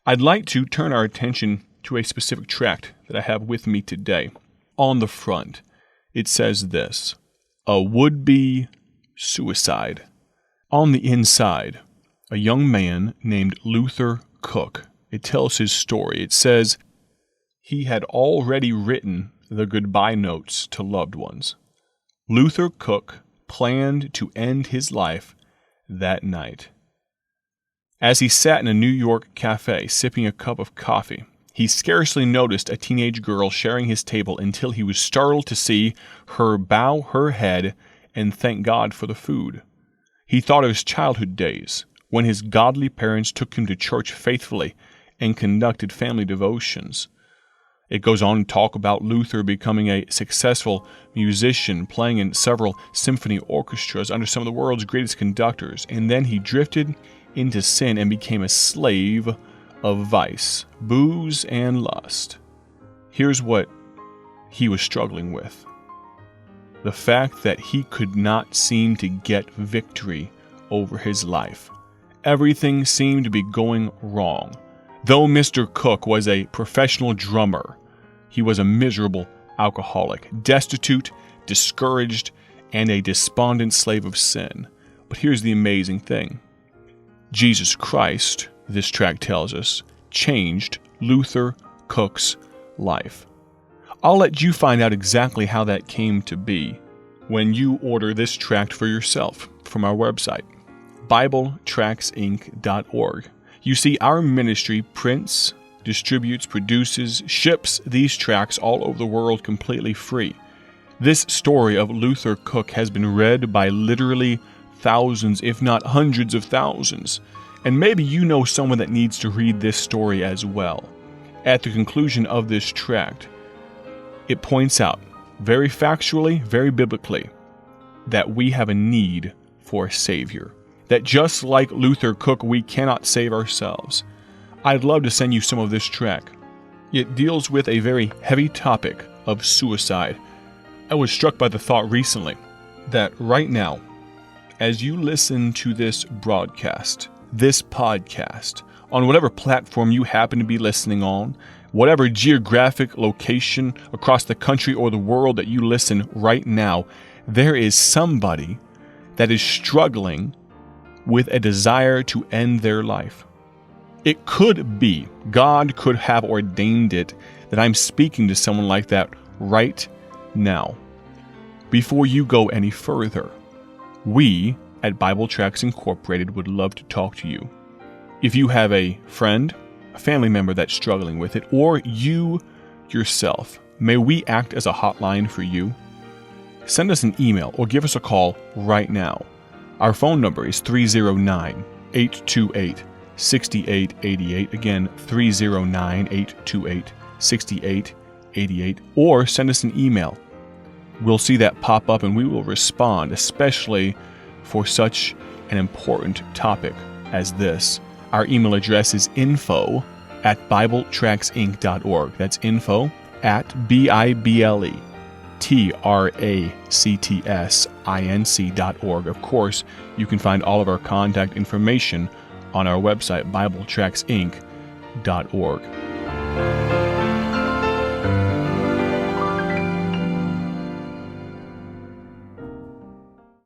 I'd like to turn our attention to a specific tract that I have with me today. On the front, it says this: a would-be suicide. On the inside, a young man named Luther Cook. It tells his story. It says he had already written the goodbye notes to loved ones. Luther Cook planned to end his life that night. As he sat in a New York cafe sipping a cup of coffee, he scarcely noticed a teenage girl sharing his table until he was startled to see her bow her head and thank God for the food. He thought of his childhood days, when his godly parents took him to church faithfully and conducted family devotions. It goes on to talk about Luther becoming a successful musician, playing in several symphony orchestras under some of the world's greatest conductors, and then he drifted into sin and became a slave of vice, booze, and lust. Here's what he was struggling with: the fact that he could not seem to get victory over his life. Everything seemed to be going wrong. Though Mr. Cook was a professional drummer, he was a miserable alcoholic, destitute, discouraged, and a despondent slave of sin. But here's the amazing thing. Jesus Christ, this tract tells us, changed Luther Cook's life. I'll let you find out exactly how that came to be when you order this tract for yourself from our website, BibleTractsInc.org. You see, our ministry prints, distributes, produces, ships these tracts all over the world completely free. This story of Luther Cook has been read by literally thousands, if not hundreds of thousands. And maybe you know someone that needs to read this story as well. At the conclusion of this tract, it points out, very factually, very biblically, that we have a need for a Savior. That just like Luther Cook, we cannot save ourselves. I'd love to send you some of this tract. It deals with a very heavy topic of suicide. I was struck by the thought recently that right now, as you listen to this broadcast, this podcast, on whatever platform you happen to be listening on, whatever geographic location across the country or the world that you listen right now, there is somebody that is struggling with a desire to end their life. It could be, God could have ordained it, that I'm speaking to someone like that right now. Before you go any further, we at Bible Tracts Incorporated would love to talk to you. If you have a friend, a family member that's struggling with it, or you yourself, may we act as a hotline for you? Send us an email or give us a call right now. Our phone number is 309-828-6888. Again, 309-828-6888. Or send us an email. We'll see that pop up and we will respond, especially for such an important topic as this. Our email address is info@BibleTractsInc.org. That's info@BibleTractsInc.org. Of course, you can find all of our contact information on our website, BibleTractsInc.org.